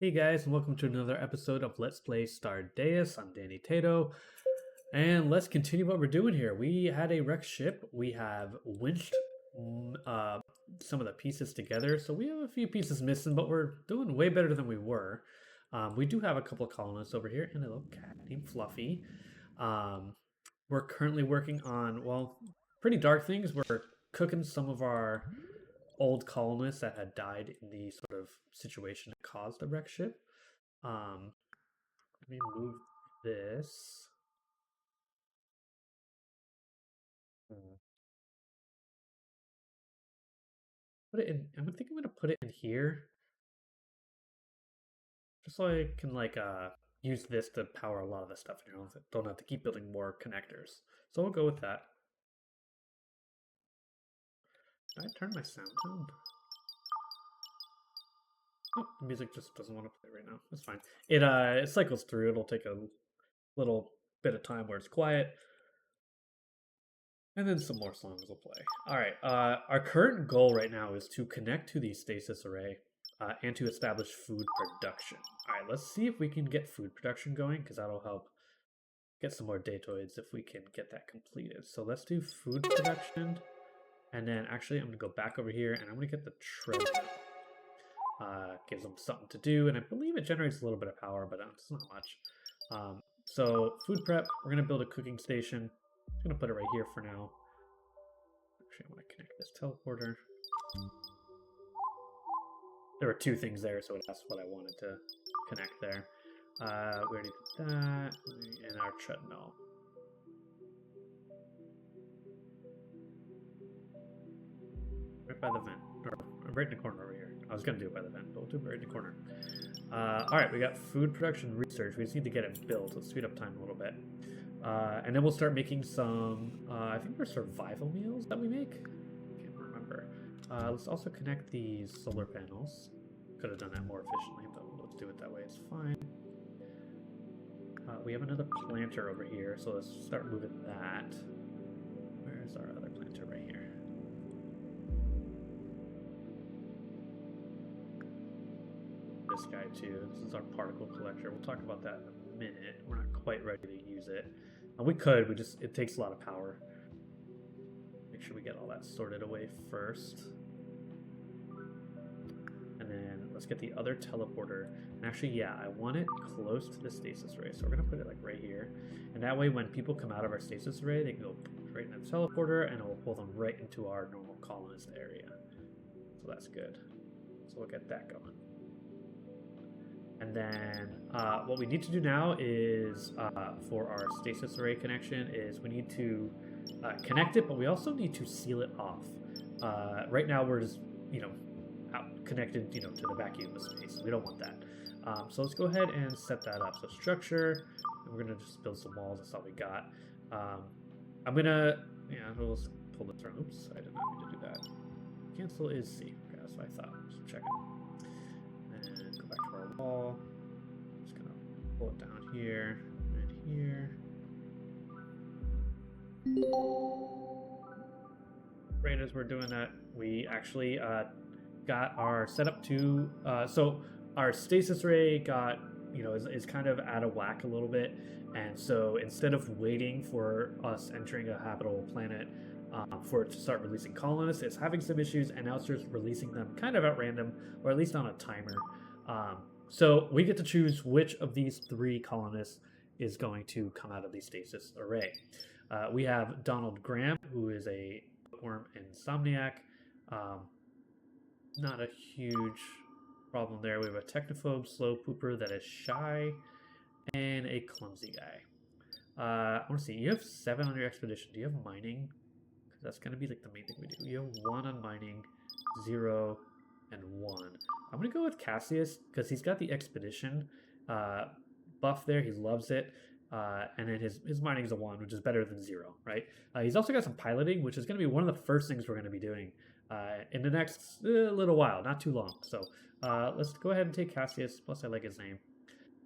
Hey guys, and welcome to another episode of Let's Play Stardeus. I'm Danny Tato, and let's continue what we're doing here. We had a wrecked ship. We have winched some of the pieces together, so we have a few pieces missing, but we're doing way better than we were. We do have a couple of colonists over here, and a little cat named Fluffy. Um, we're currently working on, well, pretty dark things. We're cooking some of our old colonists that had died in the sort of situation that caused the wreck ship. Let me move this. Hmm. Put it in. I think I'm gonna put it in here, just so I can use this to power a lot of the stuff. Don't have to keep building more connectors. So we'll go with that. Did I turn my sound down? Oh, the music just doesn't want to play right now. That's fine. It cycles through. It'll take a little bit of time where it's quiet, and then some more songs will play. All right. Our current goal right now is to connect to the stasis array and to establish food production. All right. Let's see if we can get food production going because that'll help get some more datoids if we can get that completed. So let's do food production. And then actually, I'm going to go back over here and I'm going to get the treadmill. Gives them something to do. And I believe it generates a little bit of power, but it's not much. So food prep, we're going to build a cooking station. I'm going to put it right here for now. Actually, I want to connect this teleporter. There were two things there, so that's what I wanted to connect there. We already did that. And our treadmill. Right by the vent. Or right in the corner over here. I was going to do it by the vent, but we'll do it right in the corner. Alright, we got food production research. We just need to get it built. Let's speed up time a little bit. And then we'll start making some, I think they're survival meals that we make. Can't remember. Let's also connect these solar panels. Could have done that more efficiently, but let's do it that way. It's fine. We have another planter over here, so let's start moving that. Where's our other planter? Right here. This guy too. This is our particle collector. We'll talk about that in a minute. We're not quite ready to use it. We could, it takes a lot of power. Make sure we get all that sorted away first. And then let's get the other teleporter. And actually, yeah, I want it close to the stasis array. So we're going to put it like right here. And that way, when people come out of our stasis array, they can go right in the teleporter and it will pull them right into our normal colonist area. So that's good. So we'll get that going. And then what we need to do now is, for our stasis array connection, is we need to connect it, but we also need to seal it off. Right now we're just, out connected, to the vacuum of space. We don't want that. So let's go ahead and set that up. So structure, and we're gonna just build some walls. That's all we got. I'm gonna, we'll pull this around. Oops, I did not mean to do that. Cancel is C. Okay, that's what I thought. Just checking. And go back to our wall. Just gonna pull it down here and here. Right as we're doing that, we actually got our setup to so our stasis array got is kind of out of whack a little bit, and so instead of waiting for us entering a habitable planet for it to start releasing colonists, it's having some issues, and now it's just releasing them kind of at random, or at least on a timer. So we get to choose which of these 3 colonists is going to come out of the stasis array. We have Donald Graham, who is a bookworm insomniac. Not a huge problem there. We have a technophobe slow pooper that is shy, and a clumsy guy. I want to see. You have 7 on your expedition. Do you have mining? Because that's going to be like the main thing we do. You have 1 on mining, 0, and 1. I'm going to go with Cassius because he's got the expedition buff there. He loves it. And then his mining is a 1, which is better than 0, right? He's also got some piloting, which is going to be one of the first things we're going to be doing in the next little while, not too long. So let's go ahead and take Cassius, plus I like his name,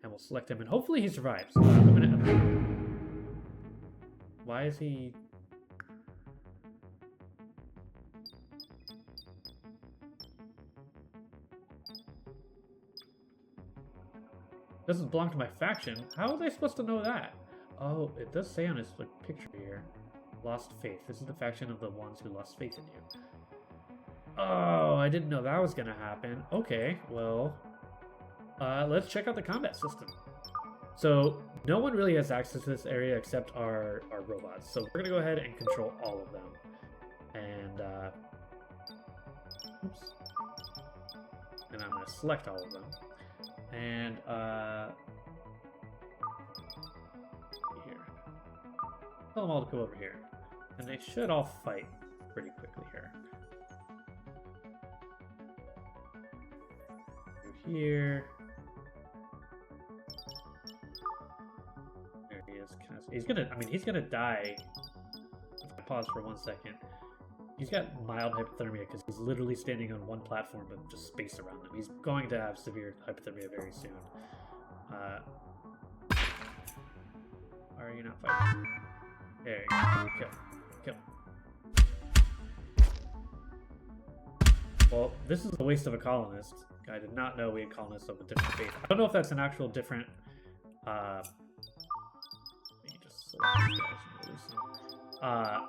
and we'll select him, and hopefully he survives. Why is he... Doesn't belong to my faction. How was I supposed to know that? Oh, it does say on his like picture here. Lost faith. This is the faction of the ones who lost faith in you. Oh, I didn't know that was gonna happen. Okay, well, let's check out the combat system. So no one really has access to this area except our robots. So we're gonna go ahead and control all of them. And oops. And I'm gonna select all of them. And here. Tell them all to go over here. And they should all fight pretty quickly here. Through here. There he is. He's gonna die. If I pause for 1 second. He's got mild hypothermia because he's literally standing on one platform with just space around him. He's going to have severe hypothermia very soon. Why are you not fighting? There you go. Kill. Well, this is a waste of a colonist. I did not know we had colonists of a different faith. I don't know if that's an actual different... let me just select these guys and release them.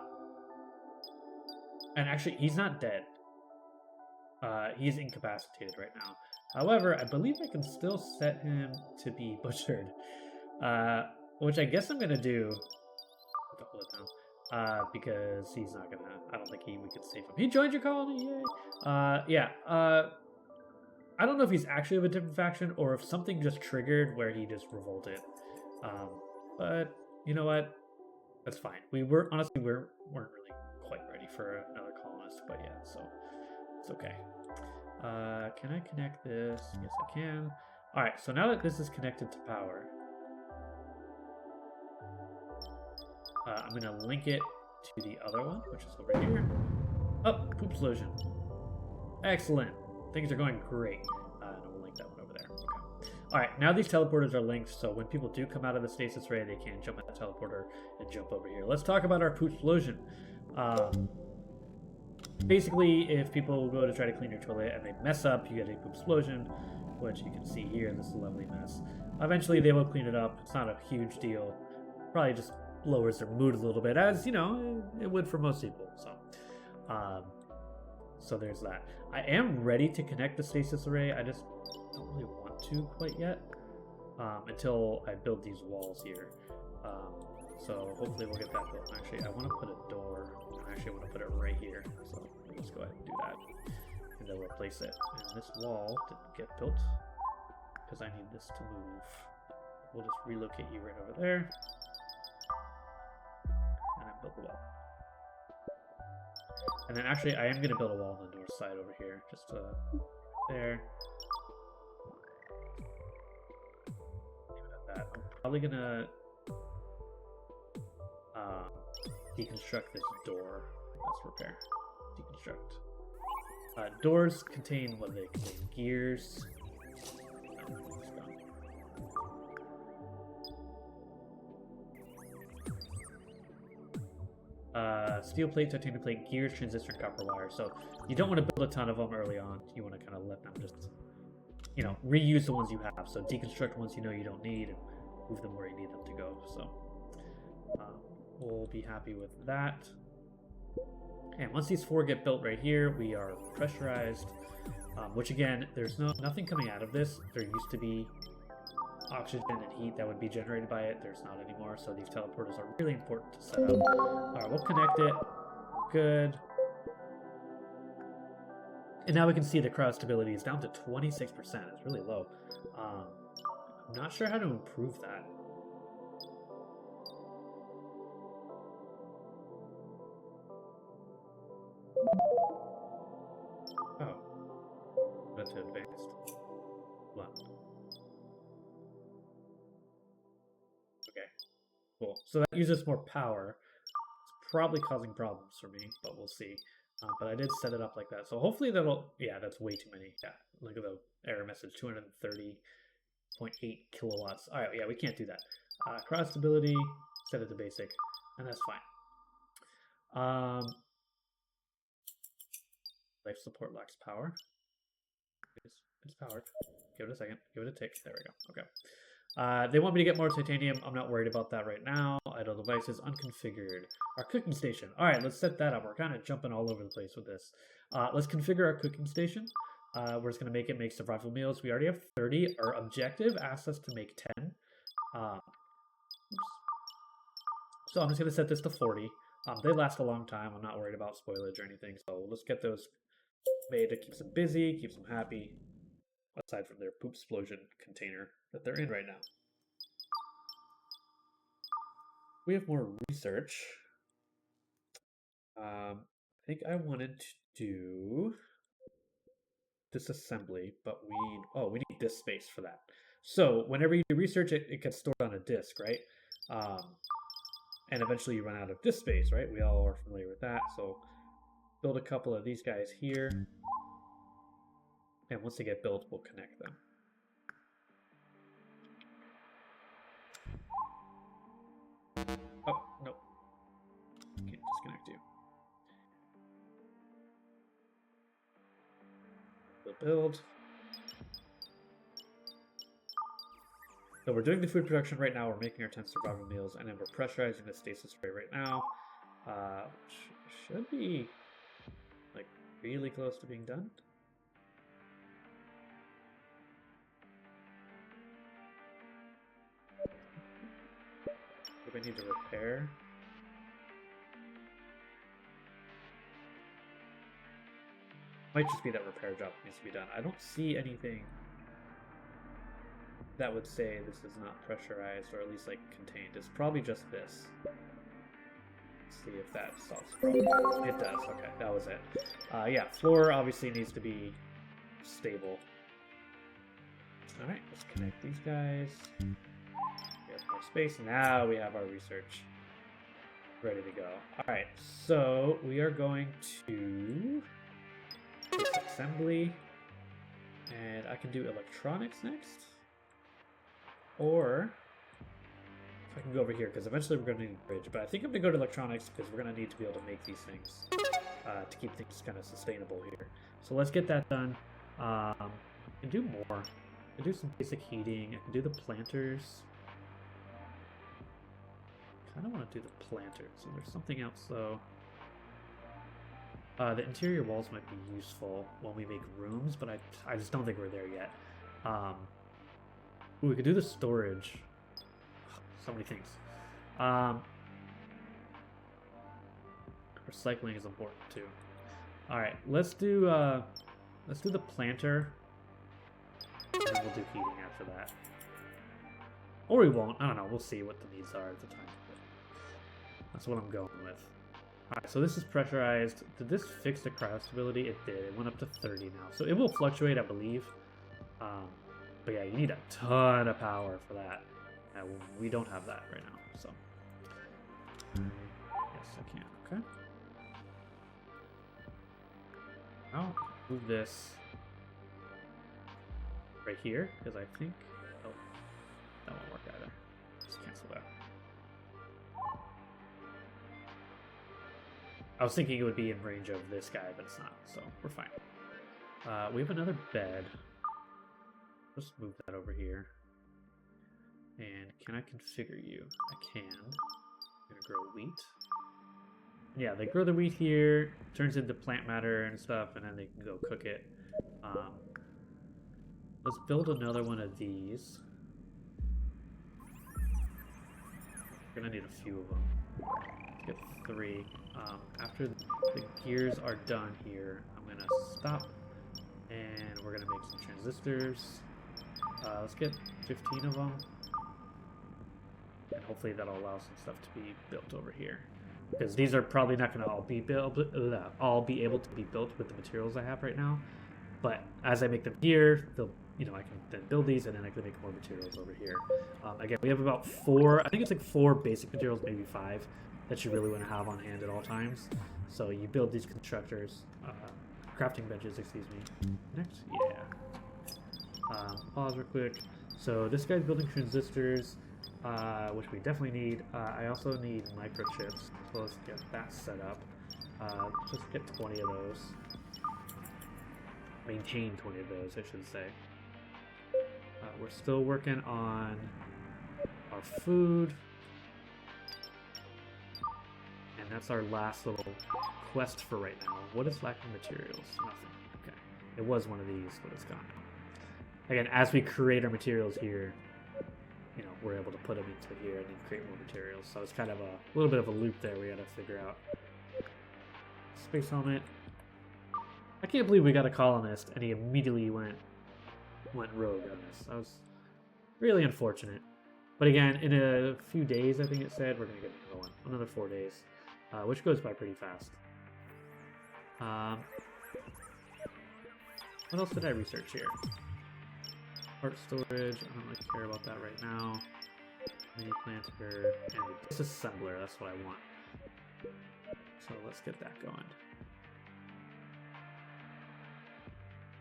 And actually, he's not dead. He's incapacitated right now. However, I believe I can still set him to be butchered. Which I guess I'm going to do... Hold it down. Because he's not going to... I don't think we can save him. He joined your colony! Yay! Yeah. I don't know if he's actually of a different faction or if something just triggered where he just revolted. But, you know what? That's fine. Honestly, we weren't really quite ready for another colonist, but yeah, so it's okay. Can I connect this? Yes, I can. All right, so now that this is connected to power, I'm gonna link it to the other one, which is over here. Oh, poop explosion. Excellent. Things are going great. And we'll link that one over there. Okay. All right, now these teleporters are linked, so when people do come out of the stasis ray, they can jump in the teleporter and jump over here. Let's talk about our poop explosion. Basically, if people go to try to clean your toilet and they mess up, you get a poop explosion, which you can see here in this lovely mess. Eventually, they will clean it up. It's not a huge deal. Probably just lowers their mood a little bit, as, you know, it would for most people. So there's that. I am ready to connect the stasis array. I just don't really want to quite yet until I build these walls here. So hopefully we'll get that built. Actually, I want to put a door. Actually, I want to put it right here. So let's go ahead and do that. And then replace it. And this wall didn't get built because I need this to move. We'll just relocate you right over there. And I built the wall. And then actually, I am going to build a wall on the north side over here. Just there. Leave it at that. I'm probably going to deconstruct this door. Let's repair. Deconstruct. Doors contain what they contain. Gears. Steel plate, titanium plate, gears, transistor, copper wire. So you don't want to build a ton of them early on. You want to kind of let them just, you know, reuse the ones you have. So deconstruct ones you know you don't need and move them where you need them to go. So we'll be happy with that. And once these 4 get built right here, we are pressurized. Which again, there's nothing coming out of this. There used to be oxygen and heat that would be generated by it. There's not anymore, so these teleporters are really important to set up. Alright, we'll connect it. Good. And now we can see the crowd stability is down to 26%. It's really low. I'm not sure how to improve that. Oh. That's advanced. Left. Okay, cool. So that uses more power. It's probably causing problems for me, but we'll see. But I did set it up like that. So hopefully that'll... Yeah, that's way too many. Yeah, look at the error message. 230.8 kilowatts. All right, yeah, we can't do that. Crowd stability, set it to basic, and that's fine. Life support lacks power. It's powered. Give it a second. Give it a tick. There we go. Okay. They want me to get more titanium. I'm not worried about that right now. Idle devices unconfigured. Our cooking station. All right, let's set that up. We're kind of jumping all over the place with this. Let's configure our cooking station. We're just going to make survival meals. We already have 30. Our objective asks us to make 10. So I'm just going to set this to 40. They last a long time. I'm not worried about spoilage or anything. So let's get those made. It keeps them busy, keeps them happy. Aside from their poop explosion container that they're in right now. We have more research. I think I wanted to do disassembly, but we need disk space for that. So whenever you do research, it gets stored on a disk, right? And eventually you run out of disk space, right? We all are familiar with that. So build a couple of these guys here. And once they get built, we'll connect them. Oh, no. Can't disconnect you. Build. So we're doing the food production right now. We're making our 10 survival meals, and then we're pressurizing the stasis array right now. Should be like really close to being done. What do I need to repair? Might just be that repair job needs to be done. I don't see anything that would say this is not pressurized, or at least like contained. It's probably just this. Let's see if that solves the problem. It does. Okay, that was it. Yeah, floor obviously needs to be stable. All right, let's connect these guys. We have more space. Now we have our research ready to go. All right, so we are going to disassembly, and I can do electronics next. Or if I can go over here, because eventually we're going to need a bridge. But I think I'm going to go to electronics because we're going to need to be able to make these things to keep things kind of sustainable here. So let's get that done. I can do more. I can do some basic heating. I can do the planters. I kind of want to do the planters. So there's something else though. The interior walls might be useful when we make rooms, but I just don't think we're there yet. Ooh, we could do the storage. So many things. Recycling is important too. All right, let's do the planter, and then we'll do heating after that. Or we won't. I don't know. We'll see what the needs are at the time. That's what I'm going with. All right, so this is pressurized. Did this fix the cryostability? It did. It went up to 30 now, so it will fluctuate, I believe. But yeah, you need a ton of power for that. We don't have that right now, so. Yes, I can. Okay. I'll move this right here, because I think... Oh, that won't work either. Just cancel that. I was thinking it would be in range of this guy, but it's not, so we're fine. We have another bed. Let's move that over here. And can I configure you? I can. I'm gonna grow wheat. Yeah, they grow the wheat here, turns into plant matter and stuff, and then they can go cook it. Let's build another one of these. We're gonna need a few of them. Let's get 3. After the gears are done here, I'm gonna stop, and we're gonna make some transistors. Let's get 15 of them, and hopefully that'll allow some stuff to be built over here. Because these are probably not going to all be able to be built with the materials I have right now. But as I make them here, they'll, I can then build these, and then I can make more materials over here. Again, we have about 4. I think it's like 4 basic materials, maybe 5, that you really want to have on hand at all times. So you build these constructors, crafting benches, excuse me. Next, yeah. Pause real quick. So this guy's building transistors, which we definitely need. I also need microchips, so let's get that set up. Just get 20 of those. Maintain 20 of those, I should say. We're still working on our food. And that's our last little quest for right now. What is lacking materials? Nothing. Okay. It was one of these, but it's gone now. Again, as we create our materials here, you know, we're able to put them into here and then create more materials. So it's kind of a little bit of a loop there we got to figure out. Space helmet. I can't believe we got a colonist and he immediately went rogue on us. That was really unfortunate. But again, in a few days, I think it said, we're going to get another one. Another 4 days. Which goes by pretty fast. What else did I research here? Part storage, I don't really care about that right now. Mini planter, and disassembler, that's what I want. So let's get that going.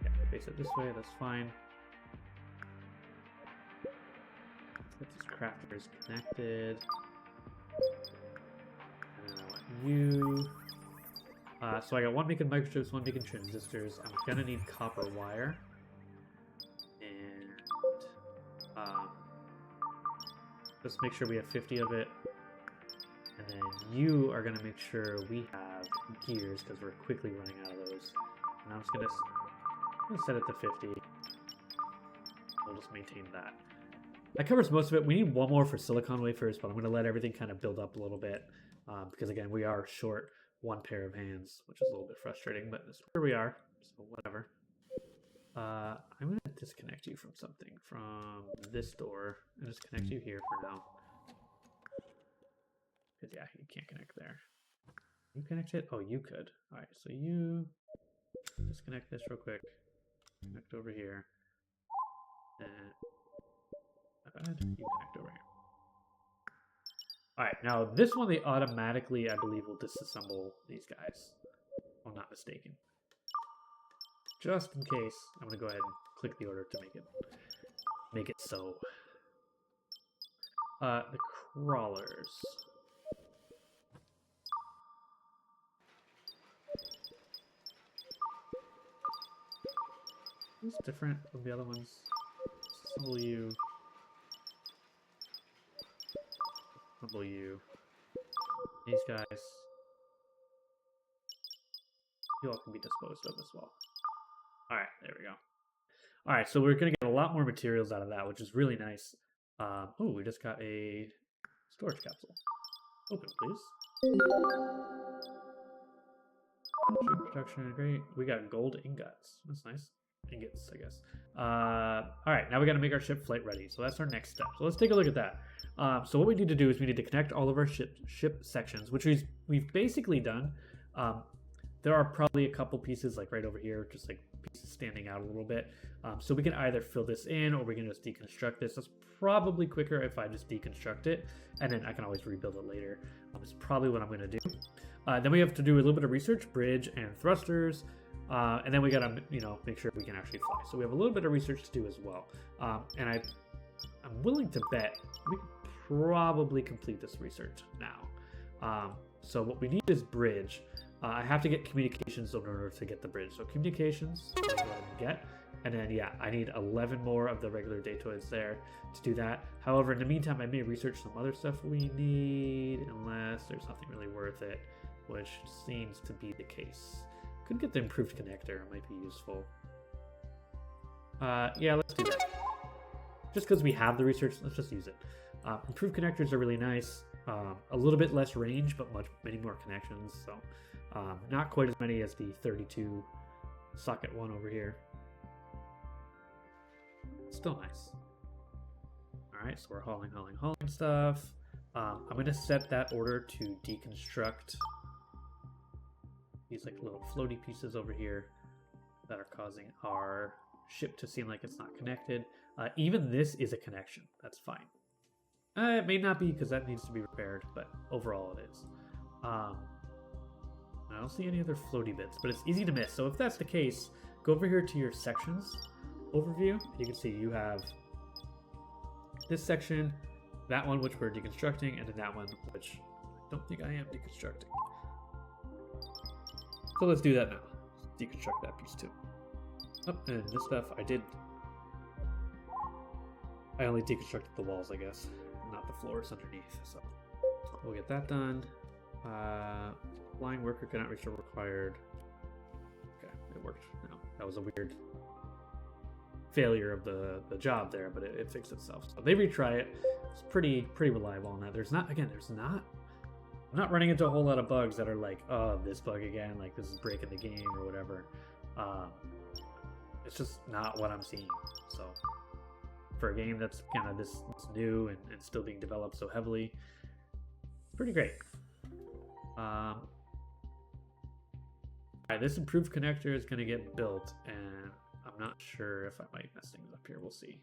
Yeah, base it this way, that's fine. Let's get these crafters connected. And then I want you. So I got one beacon microchips, one beacon transistors. I'm gonna need copper wire. And just make sure we have 50 of it. And then you are gonna make sure we have gears because we're quickly running out of those. And I'm just gonna set it to 50. We'll just maintain that. That covers most of it. We need one more for silicon wafers, but I'm gonna let everything kind of build up a little bit. Because again, we are short one pair of hands, which is a little bit frustrating, but this is where we are, so whatever. I'm going to disconnect you from something, from this door, and just connect you here for now. Because, yeah, you can't connect there. You connect it? Oh, you could. Alright, so you disconnect this real quick. Connect over here. And you connect over here. Alright, now this one they automatically, I believe, will disassemble these guys. If I'm not mistaken. Just in case, I'm going to go ahead and click the order to make it so. The crawlers. What's different from the other ones? Disassemble you. You. These guys. You all can be disposed of as well. Alright, there we go. Alright, so we're going to get a lot more materials out of that, which is really nice. Oh, we just got a storage capsule. Open, please. Shoot protection, great. We got gold ingots. That's nice. Ingots, I guess. Alright, now we got to make our ship flight ready. So that's our next step. So let's take a look at that. So what we need to do is we need to connect all of our ship sections, which we've basically done. There are probably a couple pieces like right over here, just like pieces standing out a little bit. So we can either fill this in or we can just deconstruct this. That's probably quicker if I just deconstruct it, and then I can always rebuild it later. It's probably what I'm going to do. Then we have to do a little bit of research, bridge and thrusters, and then we got to make sure we can actually fly. So we have a little bit of research to do as well. And I'm willing to bet we can probably complete this research now. So what we need is bridge. I have to get communications in order to get the bridge. So communications, I'll go ahead and get. And then, yeah, I need 11 more of the regular datoids there to do that. However, in the meantime, I may research some other stuff we need, unless there's nothing really worth it, which seems to be the case. Could get the improved connector. It might be useful. Yeah, let's do that. Just because we have the research, let's just use it. Improved connectors are really nice. A little bit less range, but many more connections. So not quite as many as the 32 socket one over here. Still nice. Alright, so we're hauling stuff. I'm going to set that order to deconstruct these like little floaty pieces over here that are causing our ship to seem like it's not connected. Even this is a connection. That's fine. It may not be because that needs to be repaired, but overall it is. I don't see any other floaty bits, but it's easy to miss. So if that's the case, go over here to your sections overview. You can see you have this section, that one which we're deconstructing, and then that one which I don't think I am deconstructing. So let's do that now. Deconstruct that piece too. Oh, and this stuff I did I only deconstructed the walls, I guess, not the floors underneath. So we'll get that done. Flying worker cannot restore required. Okay, it worked. No, that was a weird failure of the job there, but it fixed itself. So they retry it. It's pretty reliable on that. I'm not running into a whole lot of bugs that are like, oh, this bug again, like this is breaking the game or whatever. It's just not what I'm seeing. So for a game that's kind of this new and still being developed so heavily, pretty great. Alright, this improved connector is going to get built, and I'm not sure if I might mess things up here. We'll see.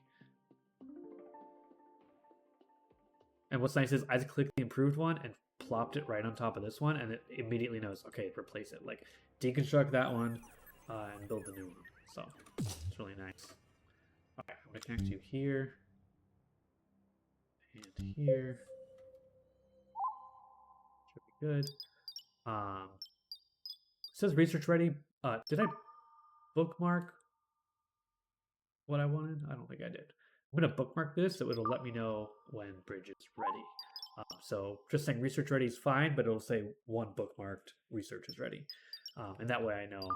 And what's nice is I just clicked the improved one and plopped it right on top of this one, and it immediately knows, okay, replace it. Like, deconstruct that one and build the new one. So it's really nice. Alright, I'm going to connect you here and here. Should be good. It says research ready. Did I bookmark what I wanted? I don't think I did. I'm going to bookmark this so it'll let me know when bridge is ready. So just saying research ready is fine, but it'll say one bookmarked research is ready. And that way I know.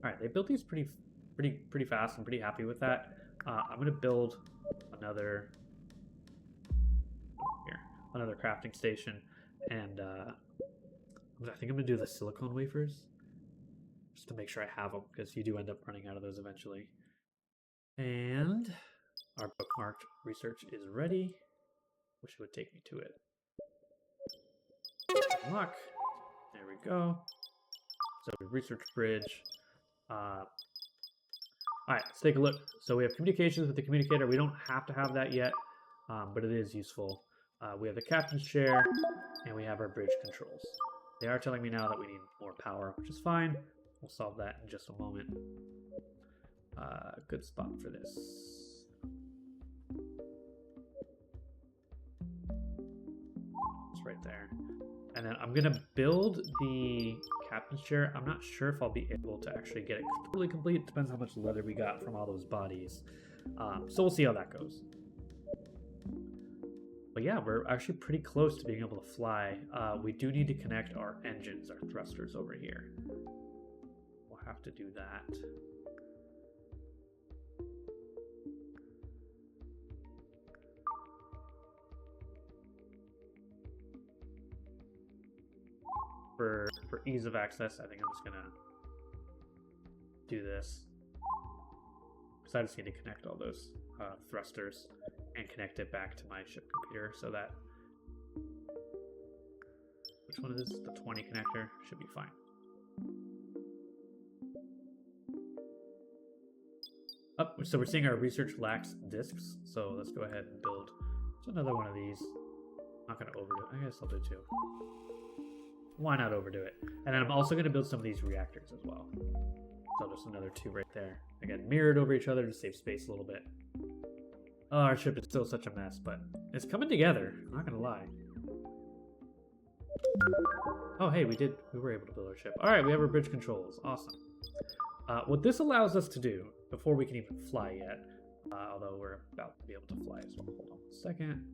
All right, they built these pretty fast. I'm pretty happy with that. I'm going to build another crafting station, and I think I'm going to do the silicone wafers just to make sure I have them, because you do end up running out of those eventually. And our bookmarked research is ready. Wish it would take me to it. Unlock. There we go. So research bridge. All right, let's take a look. So we have communications with the communicator. We don't have to have that yet, but it is useful. We have the captain's chair, and we have our bridge controls. They are telling me now that we need more power, which is fine. We'll solve that in just a moment. Good spot for this. It's right there. And then I'm going to build the captain's chair. I'm not sure if I'll be able to actually get it totally complete. It depends how much leather we got from all those bodies. So we'll see how that goes. But yeah, we're actually pretty close to being able to fly. We do need to connect our engines, our thrusters over here. We'll have to do that. For ease of access, I think I'm just gonna do this, because I just need to connect all those thrusters and connect it back to my ship computer, so that, which one is this? The 20 connector should be fine. Oh, so we're seeing our research lacks disks, so let's go ahead and build another one of these. I'm not gonna overdo it. I guess I'll do two. Why not overdo it? And then I'm also going to build some of these reactors as well. So just another two right there. Again, mirrored over each other to save space a little bit. Oh, our ship is still such a mess, but it's coming together. I'm not going to lie. Oh, hey, we were able to build our ship. All right, we have our bridge controls. Awesome. What this allows us to do, before we can even fly yet, although we're about to be able to fly as well. Hold on a second.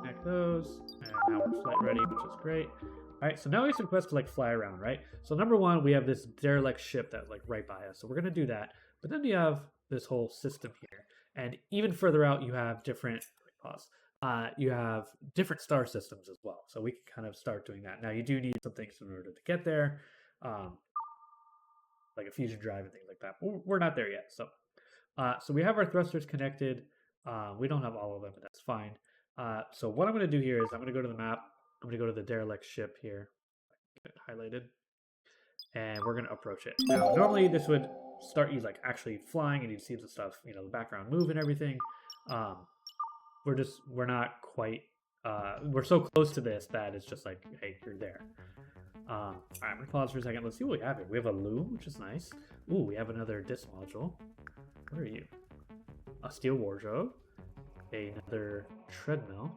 Connect those, and now we're flight ready, which is great. All right, so now we have some quests to like fly around, right? So number one, we have this derelict ship that's like right by us, so we're gonna do that. But then you have this whole system here, and even further out, you have different you have different star systems as well. So we can kind of start doing that. Now you do need some things in order to get there, like a fusion drive and things like that. But we're not there yet, so so we have our thrusters connected. We don't have all of them, but that's fine. So what I'm going to do here is I'm going to go to the map. I'm going to go to the derelict ship here. Get it highlighted. And we're going to approach it. Now, normally this would start you like actually flying and you'd see the stuff, you know, the background move and everything. We're not quite, we're so close to this that it's just like, hey, you're there. All right, I'm going to pause for a second. Let's see what we have here. We have a loom, which is nice. Ooh, we have another disc module. Where are you? A steel wardrobe, another treadmill,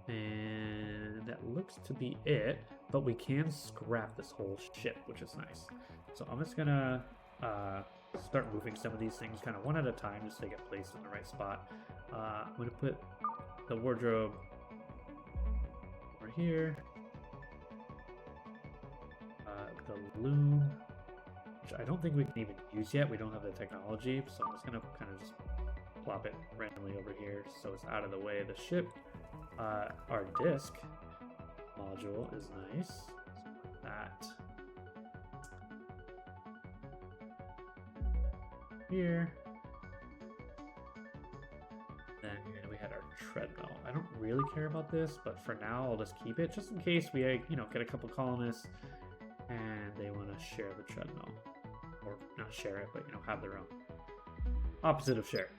and that looks to be it. but we can scrap this whole ship, which is nice. So I'm just gonna start moving some of these things kind of one at a time just to get placed in the right spot. I'm gonna put the wardrobe over here. The loom, which I don't think we can even use yet. We don't have the technology, so I'm just gonna kind of just plop it randomly over here so it's out of the way of the ship. Our disc module is nice. So put that here. Then here we had our treadmill. I don't really care about this, but for now I'll just keep it just in case we, get a couple colonists and they want to share the treadmill, or not share it, but have their own. Opposite of share.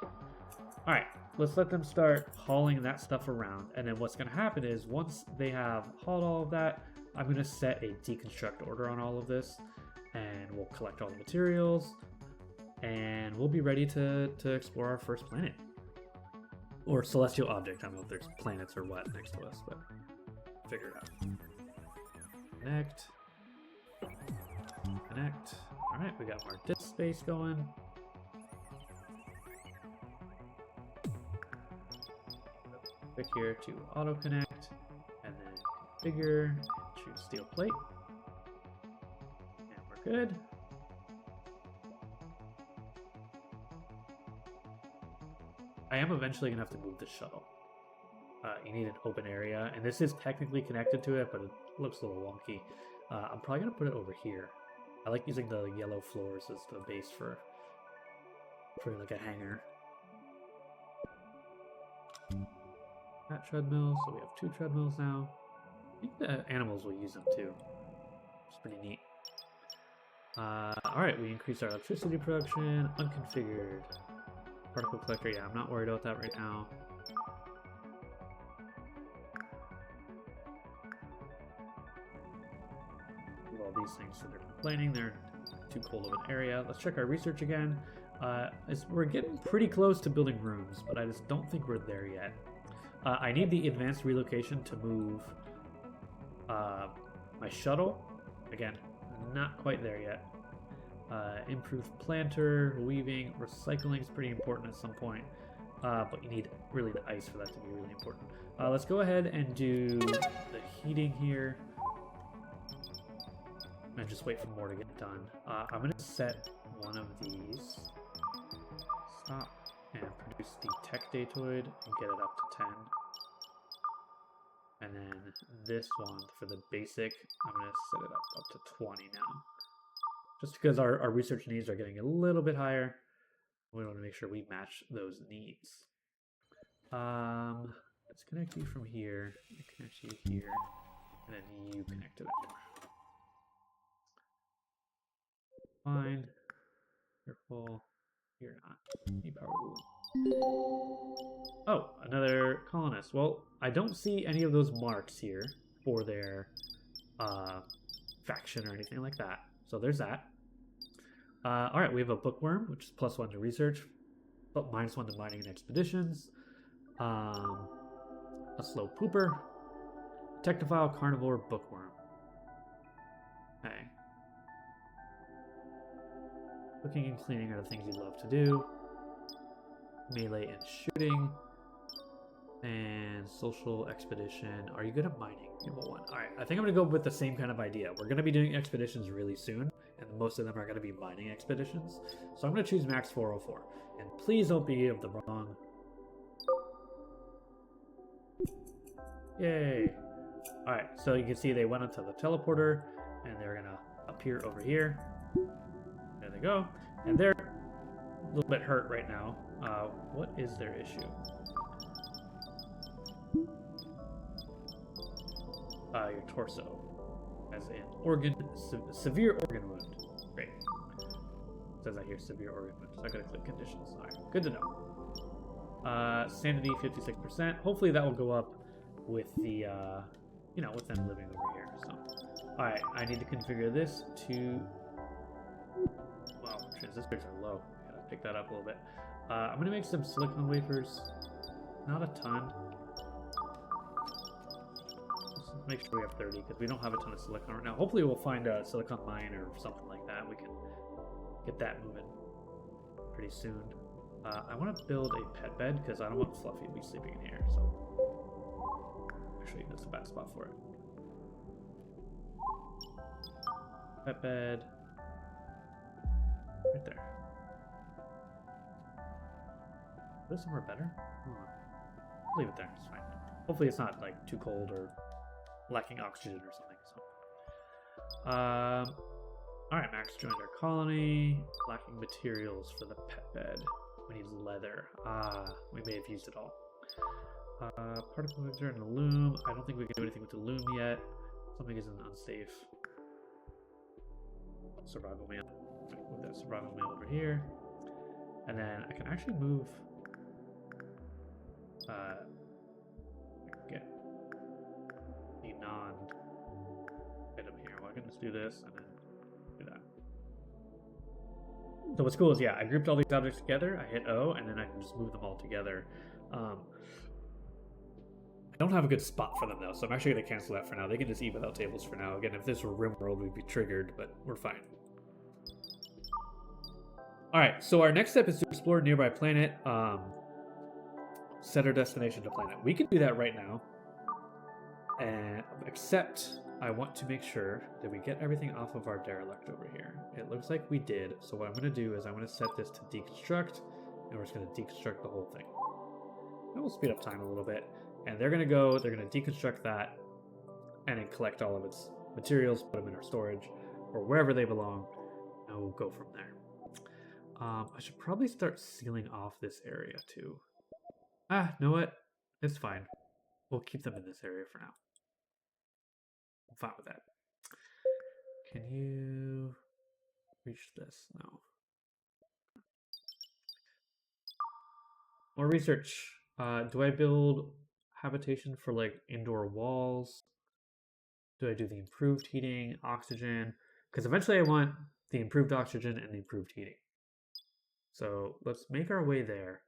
All right, let's let them start hauling that stuff around, and then what's going to happen is once they have hauled all of that, I'm going to set a deconstruct order on all of this, and we'll collect all the materials, and we'll be ready to explore our first planet. Or celestial object. I don't know if there's planets or what next to us, but figure it out. Connect. Connect. Alright, we got more disk space going. Click here to auto connect, and then configure, and choose steel plate. And we're good. I am eventually going to have to move the shuttle. You need an open area, and this is technically connected to it, but it looks a little wonky. I'm probably going to put it over here. I like using the yellow floors as the base for like a hangar. That treadmill, so we have 2 treadmills now. I think the animals will use them too. It's pretty neat. Alright, we increased our electricity production, unconfigured. Particle collector, yeah, I'm not worried about that right now. Do all these things, so they're complaining they're too cold of an area. Let's check our research again. We're getting pretty close to building rooms, but I just don't think we're there yet. I need the advanced relocation to move my shuttle. Again, not quite there yet. Improved planter, weaving, recycling is pretty important at some point, but you need really the ice for that to be really important. Let's go ahead and do the heating here, and just wait for more to get done. I'm going to set one of these, stop, and produce the tech datoid and get it up to 10. And then this one for the basic, I'm going to set it up to 20 now. Just because our research needs are getting a little bit higher. We want to make sure we match those needs. Let's connect you from here, and connect you here, and then you connect to that door. Fine. You're full. You're not. You probably will. Oh, another colonist. Well, I don't see any of those marks here for their faction or anything like that. So there's that. Alright, we have a bookworm, which is +1 to research, but -1 to mining and expeditions. A slow pooper. Technophile, carnivore, bookworm. Okay. Cooking and cleaning are the things you love to do. Melee and shooting. And social expedition. Are you good at mining? Number 1. Alright, I think I'm going to go with the same kind of idea. We're going to be doing expeditions really soon, and most of them are going to be mining expeditions. So I'm going to choose max 404. And please don't be of the wrong. Yay! Alright, so you can see they went onto the teleporter, and they're going to appear over here. There they go. And they're a little bit hurt right now. What is their issue? Your torso as an severe organ wound. Great. It says I hear severe organ wound, so I gotta click conditions. Alright, good to know. Sanity 56%. Hopefully that will go up with the with them living over here. So alright, I need to configure this to transistors are low. Gotta pick that up a little bit. I'm gonna make some silicon wafers. Not a ton. make sure we have 30 because we don't have a ton of silicon right now. Hopefully we'll find a silicon mine or something like that. We can get that moving pretty soon. I want to build a pet bed because I don't want Fluffy to be sleeping in here. So actually, that's a bad spot for it. Pet bed right there. Is this somewhere better? Leave it there. It's fine. Hopefully, it's not like too cold or lacking oxygen or something. So, all right, Max joined our colony. Lacking materials for the pet bed. We need leather. We may have used it all. Particle mixer and a loom. I don't think we can do anything with the loom yet. Something isn't unsafe. Survival mail. Move that survival mail over here. And then I can actually move. Get the non-item here. Well, I can just do this and then do that. So what's cool is, yeah, I grouped all these objects together, I hit O, and then I can just move them all together. I don't have a good spot for them, though, so I'm actually going to cancel that for now. They can just eat without tables for now. Again, if this were RimWorld, we'd be triggered, but we're fine. Alright, so our next step is to explore a nearby planet. Set our destination to planet. We can do that right now. And except I want to make sure that we get everything off of our derelict over here. It looks like we did. So what I'm going to do is I'm going to set this to deconstruct, and we're just going to deconstruct the whole thing. And we'll speed up time a little bit. And they're going to deconstruct that and then collect all of its materials, put them in our storage or wherever they belong, and we'll go from there. I should probably start sealing off this area too. Know what? It's fine. We'll keep them in this area for now. I'm fine with that. Can you reach this? No. More research. Do I build habitation for like indoor walls? Do I do the improved heating, oxygen? Because eventually I want the improved oxygen and the improved heating. So let's make our way there.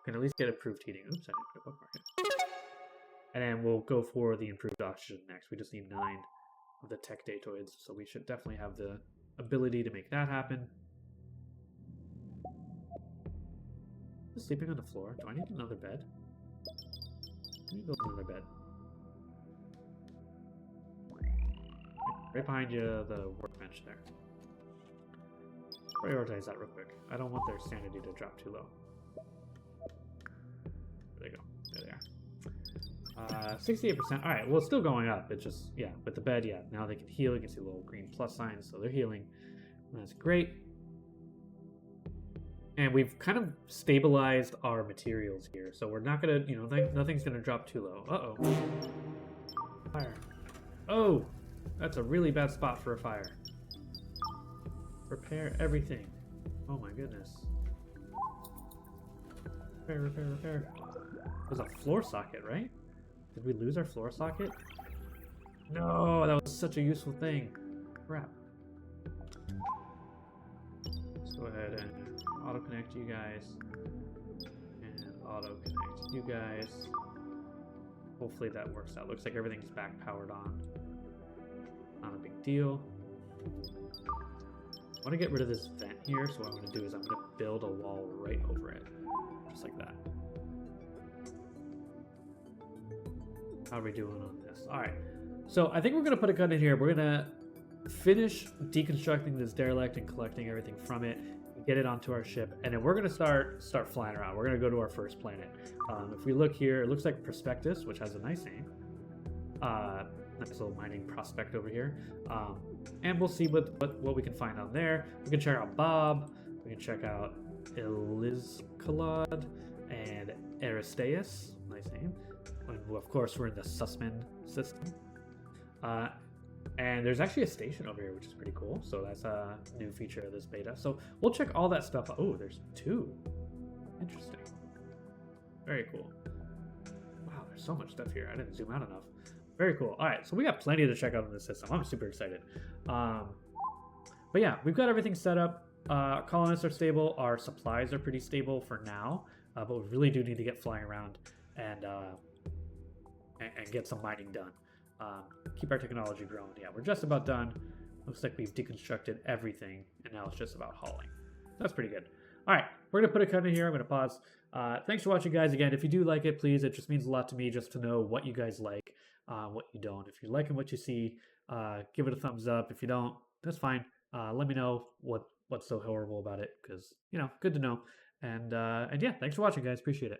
Can at least get improved heating. Oops, I didn't put a bookmark in. And then we'll go for the improved oxygen next. We just need 9 of the tech datoids, so we should definitely have the ability to make that happen. Just sleeping on the floor. Do I need another bed? I need to build another bed. Right behind you, the workbench there. Prioritize that real quick. I don't want their sanity to drop too low. There they go. There they are. 68%. Alright, well, it's still going up. It's just, yeah, with the bed, yeah. Now they can heal. You can see a little green plus signs, so they're healing. And that's great. And we've kind of stabilized our materials here. So we're not going to, you know, nothing's going to drop too low. Uh-oh. Fire. Oh! That's a really bad spot for a fire. Repair everything. Oh my goodness. Repair, repair, repair. There's a floor socket, right? Did we lose our floor socket? No, that was such a useful thing. Crap. Let's go ahead and auto-connect you guys. And auto-connect you guys. Hopefully that works out. Looks like everything's back powered on. Not a big deal. I want to get rid of this vent here, so what I'm going to do is I'm going to build a wall right over it. Just like that. How are we doing on this? Alright, so I think we're going to put a gun in here. We're going to finish deconstructing this derelict and collecting everything from it, get it onto our ship, and then we're going to start flying around. We're going to go to our first planet. If we look here, it looks like Prospectus, which has a nice name. Nice little mining prospect over here. And we'll see what we can find on there. We can check out Bob. We can check out Elizkalad and Aristeus. Nice name. And of course, we're in the Sussman system. And there's actually a station over here, which is pretty cool. So that's a new feature of this beta. So we'll check all that stuff out. Oh, there's 2. Interesting. Very cool. Wow, there's so much stuff here. I didn't zoom out enough. Very cool. All right, so we got plenty to check out in this system. I'm super excited. But yeah, we've got everything set up. Colonists are stable. Our supplies are pretty stable for now. But we really do need to get flying around and and get some mining done. Keep our technology growing. Yeah, we're just about done. Looks like we've deconstructed everything, and now it's just about hauling. That's pretty good. All right, we're going to put a cut in here. I'm going to pause. Thanks for watching, guys. Again, if you do like it, please, it just means a lot to me just to know what you guys like, what you don't. If you're liking what you see, give it a thumbs up. If you don't, that's fine. Let me know what's so horrible about it, because, good to know. And yeah, thanks for watching, guys. Appreciate it.